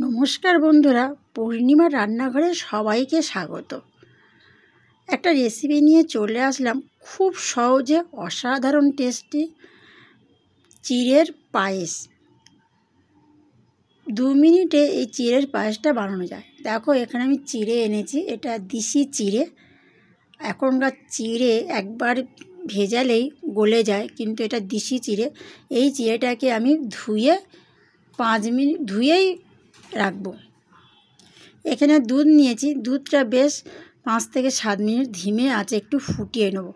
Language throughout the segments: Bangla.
নমস্কার বন্ধুরা, পূর্ণিমার রান্নাঘরে সবাইকে স্বাগত। একটা রেসিপি নিয়ে চলে আসলাম, খুব সহজে অসাধারণ টেস্টি চিড়ের পায়েস। 2 মিনিটে এই চিড়ের পায়েসটা বানানো যায়। দেখো, এখানে আমি চিড়ে এনেছি, এটা দেশি চিড়ে। এখনকার চিড়ে একবার ভেজালেই গলে যায়, কিন্তু এটা দেশি চিড়ে। এই চিড়েটাকে আমি ধুয়ে 5 মিনিট ধুয়েই রাখবো। এখানে দুধ নিয়েছি, দুধটা বেশ 5 থেকে 7 মিনিট ধিমে আঁচে একটু ফুটিয়ে নেব।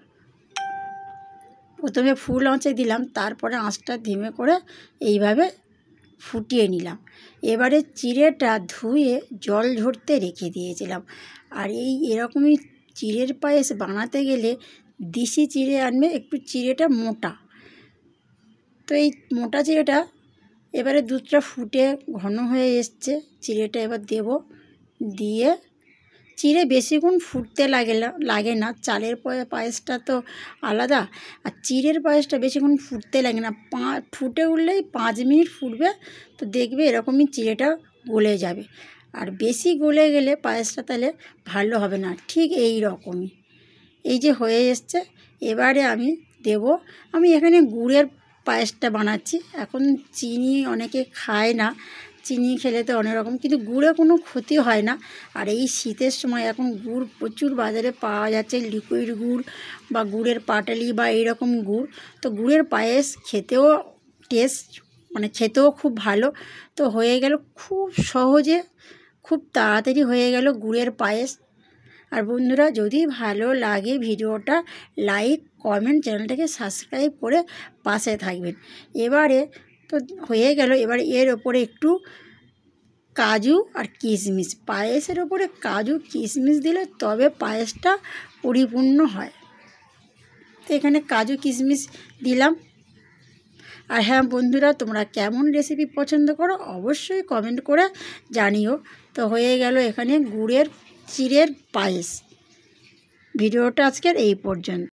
প্রথমে ফুল আঁচে দিলাম, তারপরে আঁচটা ধিমে করে এইভাবে ফুটিয়ে নিলাম। এবারে চিড়েটা ধুয়ে জল ঝরতে রেখে দিয়েছিলাম। আর এরকমই চিড়ের পায়েস বানাতে গেলে দেশি চিড়ে আনবে, একটু চিড়েটা মোটা। তো এই মোটা চিড়েটা এবারে দুধটা ফুটে ঘন হয়ে এসছে, চিড়েটা এবার দেব। দিয়ে চিড়ে বেশিক্ষণ ফুটতে লাগে না। চালের পায়েসটা তো আলাদা, আর চিড়ের পায়েসটা বেশিক্ষণ ফুটতে লাগে না। ফুটে উঠলেই 5 মিনিট ফুটবে, তো দেখবে এরকমই চিড়েটা গলে যাবে। আর বেশি গলে গেলে পায়েসটা তাহলে ভালো হবে না। ঠিক এই রকমই, এই যে হয়ে এসছে। এবারে আমি দেব, আমি এখানে গুড়ের পায়েসটা বানাচ্ছি। এখন চিনি অনেকে খায় না, চিনি খেলে তো অনেক রকম, কিন্তু গুড়ে কোনো ক্ষতি হয় না। আর এই শীতের সময় এখন গুড় প্রচুর বাজারে পাওয়া যাচ্ছে, লিকুইড গুড় বা গুড়ের পাটালি বা এইরকম গুড়। তো গুড়ের পায়েস খেতেও খেতেও খুব ভালো। তো হয়ে গেল খুব সহজে, খুব তাড়াতাড়ি হয়ে গেল গুড়ের পায়েস। আর বন্ধুরা, যদি ভালো লাগে ভিডিওটা লাইক, কমেন্ট, চ্যানেলটাকে সাবস্ক্রাইব করে পাশে থাকবেন। এবারে তো হয়ে গেল। এবারে এর ওপরে একটু কাজু আর কিশমিশ, পায়েসের ওপরে কাজু কিশমিশ দিলে তবে পায়েসটা পরিপূর্ণ হয়। তো এখানে কাজু কিশমিশ দিলাম। আর হ্যাঁ বন্ধুরা, তোমরা কেমন রেসিপি পছন্দ করো অবশ্যই কমেন্ট করে জানিও। তো হয়ে গেল এখানে চিড়ের পায়েস। ভিডিওটা আজকের এই পর্যন্ত।